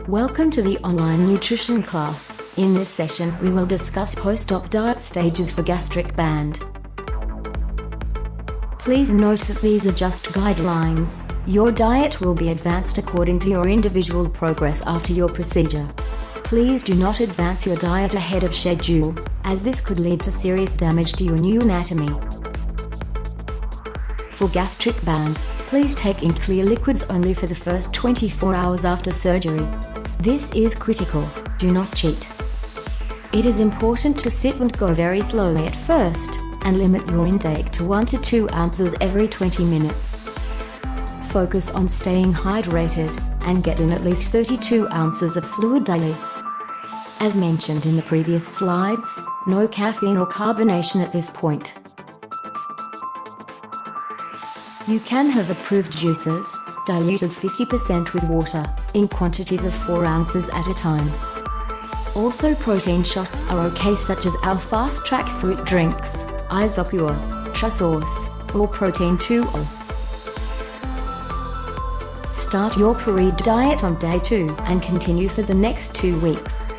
Welcome to the online nutrition class. In this session, we will discuss post-op diet stages for gastric band. Please note that these are just guidelines. Your diet will be advanced according to your individual progress after your procedure. Please do not advance your diet ahead of schedule, as this could lead to serious damage to your new anatomy. For gastric band, please take in clear liquids only for the first 24 hours after surgery. This is critical. Do not cheat. It is important to sip and go very slowly at first, and limit your intake to 1 to 2 ounces every 20 minutes. Focus on staying hydrated, and get in at least 32 ounces of fluid daily. As mentioned in the previous slides, no caffeine or carbonation at this point. You can have approved juices, diluted 50% with water, in quantities of 4 ounces at a time. Also, protein shots are okay, such as our fast-track fruit drinks, Isopure, Trasource, or Protein 2O. Start your Puree diet on day 2 and continue for the next 2 weeks.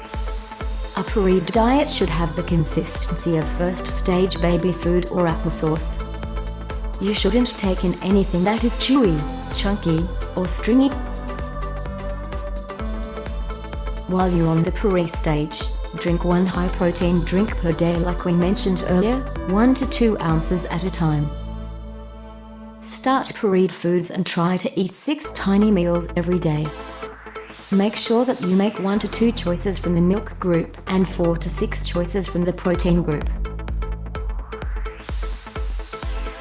A Puree diet should have the consistency of first-stage baby food or applesauce. You shouldn't take in anything that is chewy, chunky, or stringy. While you're on the Puree stage, drink 1 high-protein drink per day like we mentioned earlier, 1 to 2 ounces at a time. Start pureed foods and try to eat 6 tiny meals every day. Make sure that you make 1 to 2 choices from the milk group and 4 to 6 choices from the protein group.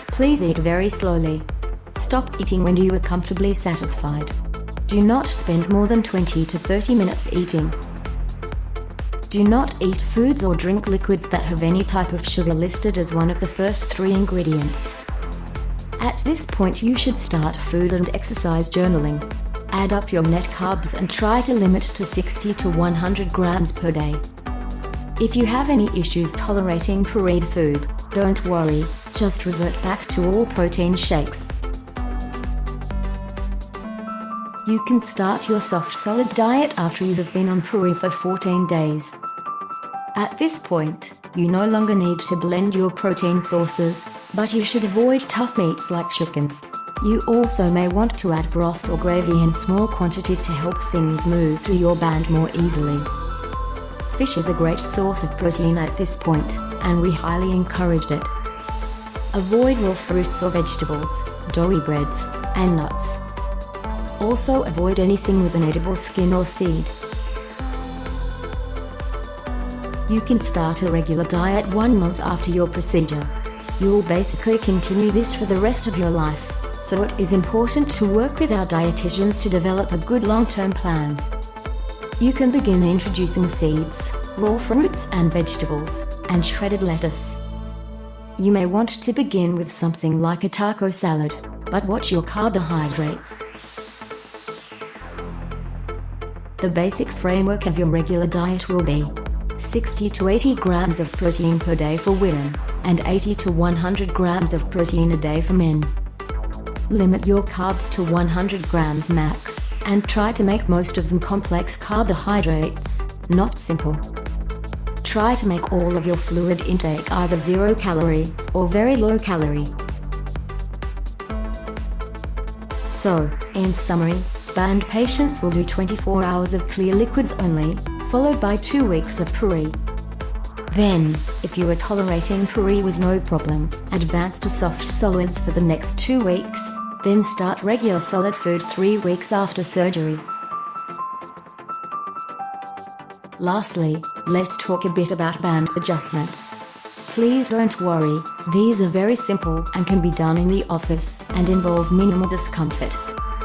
Please eat very slowly. Stop eating when you are comfortably satisfied. Do not spend more than 20 to 30 minutes eating. Do not eat foods or drink liquids that have any type of sugar listed as one of the first 3 ingredients. At this point, you should start food and exercise journaling. Add up your net carbs and try to limit to 60 to 100 grams per day. If you have any issues tolerating pureed food, don't worry, just revert back to all protein shakes. You can start your soft solid diet after you have been on Puree for 14 days. At this point, you no longer need to blend your protein sources, but you should avoid tough meats like chicken. You also may want to add broth or gravy in small quantities to help things move through your band more easily. Fish is a great source of protein at this point, and we highly encourage it. Avoid raw fruits or vegetables, doughy breads, and nuts. Also avoid anything with an edible skin or seed. You can start a regular diet 1 month after your procedure. You will basically continue this for the rest of your life, so it is important to work with our dietitians to develop a good long-term plan. You can begin introducing seeds, raw fruits and vegetables, and shredded lettuce. You may want to begin with something like a taco salad, but watch your carbohydrates. The basic framework of your regular diet will be 60 to 80 grams of protein per day for women, and 80 to 100 grams of protein a day for men. Limit your carbs to 100 grams max, and try to make most of them complex carbohydrates, not simple. Try to make all of your fluid intake either 0 calorie, or very low calorie. So, in summary, band patients will do 24 hours of clear liquids only, followed by 2 weeks of Puree. Then, if you are tolerating Puree with no problem, advance to soft solids for the next 2 weeks, then start regular solid food 3 weeks after surgery. Lastly, let's talk a bit about band adjustments. Please don't worry, these are very simple and can be done in the office and involve minimal discomfort.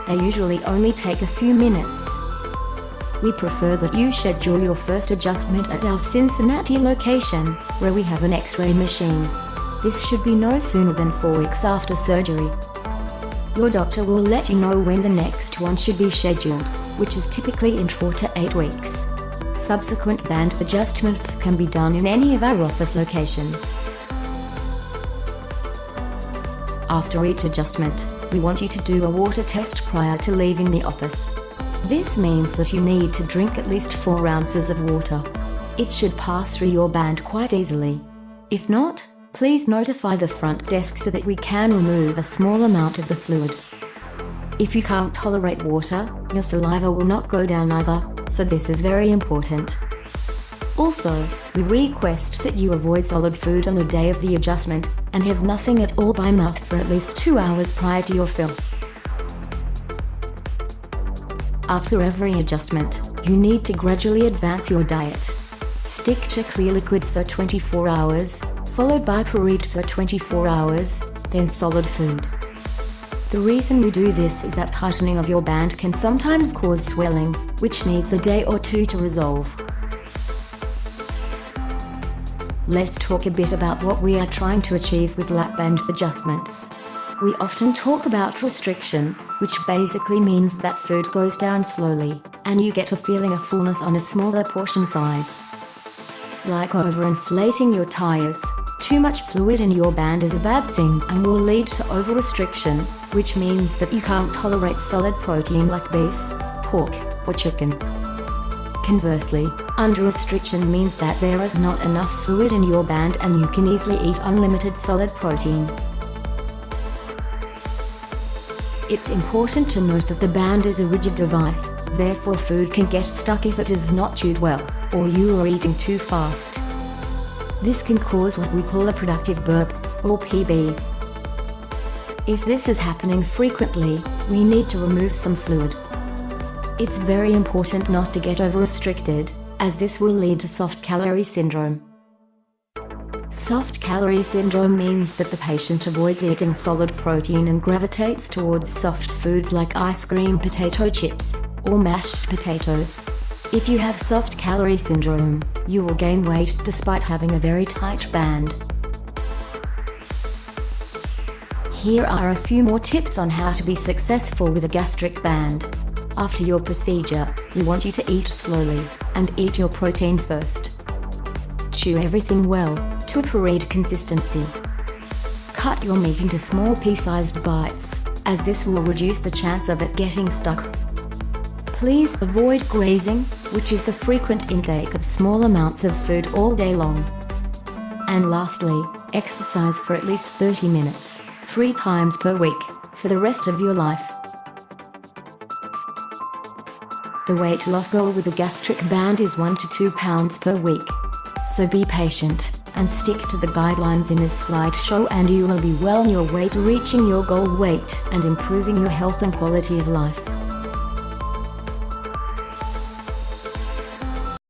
They usually only take a few minutes. We prefer that you schedule your first adjustment at our Cincinnati location, where we have an X-ray machine. This should be no sooner than 4 weeks after surgery. Your doctor will let you know when the next one should be scheduled, which is typically in 4 to 8 weeks. Subsequent band adjustments can be done in any of our office locations. After each adjustment, we want you to do a water test prior to leaving the office. This means that you need to drink at least 4 ounces of water. It should pass through your band quite easily. If not, please notify the front desk so that we can remove a small amount of the fluid. If you can't tolerate water, your saliva will not go down either, so this is very important. Also, we request that you avoid solid food on the day of the adjustment, and have nothing at all by mouth for at least 2 hours prior to your fill. After every adjustment, you need to gradually advance your diet. Stick to clear liquids for 24 hours, followed by puree for 24 hours, then solid food. The reason we do this is that tightening of your band can sometimes cause swelling, which needs a day or two to resolve. Let's talk a bit about what we are trying to achieve with lap band adjustments. We often talk about restriction, which basically means that food goes down slowly, and you get a feeling of fullness on a smaller portion size. Like overinflating your tires, too much fluid in your band is a bad thing and will lead to over-restriction, which means that you can't tolerate solid protein like beef, pork, or chicken. Conversely, under-restriction means that there is not enough fluid in your band and you can easily eat unlimited solid protein. It's important to note that the band is a rigid device, therefore food can get stuck if it is not chewed well, or you are eating too fast. This can cause what we call a productive burp, or PB. If this is happening frequently, we need to remove some fluid. It's very important not to get over-restricted, as this will lead to soft calorie syndrome. Soft calorie syndrome means that the patient avoids eating solid protein and gravitates towards soft foods like ice cream, potato chips, or mashed potatoes. If you have soft calorie syndrome, you will gain weight despite having a very tight band. Here are a few more tips on how to be successful with a gastric band. After your procedure, we want you to eat slowly, and eat your protein first. Chew everything well, to a pureed consistency. Cut your meat into small pea-sized bites, as this will reduce the chance of it getting stuck. Please avoid grazing, which is the frequent intake of small amounts of food all day long. And lastly, exercise for at least 30 minutes, 3 times per week, for the rest of your life. The weight loss goal with a gastric band is 1 to 2 pounds per week. So be patient, and stick to the guidelines in this slideshow and you will be well on your way to reaching your goal weight and improving your health and quality of life.